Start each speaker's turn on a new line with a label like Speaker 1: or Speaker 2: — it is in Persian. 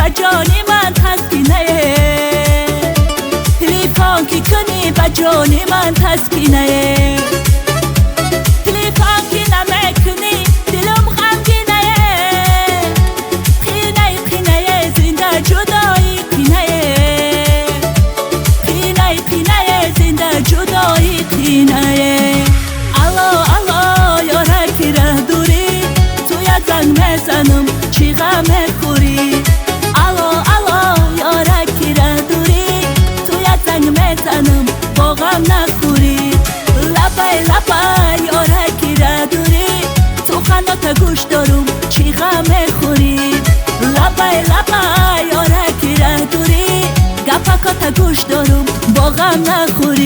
Speaker 1: جانی من تسکینه تلفن که کنی با جانی من تسکینه تلفن که نمیکنی دلم غمگینه قینه قینه زنده جدایی قینه قینه قینه زنده جدایی قینه الو الو یارکی ره دوری تو یک زنگ میزنم چی غم خوری الو الو یارکی ره دوری تو یک زنگ میزنم با غم نخوری لبای لبای یارکی ره دوری تو خندت گوش دارم چی غم خوری لبای لبای یارکی ره دوری گپکات گوش دارم با غم نخوری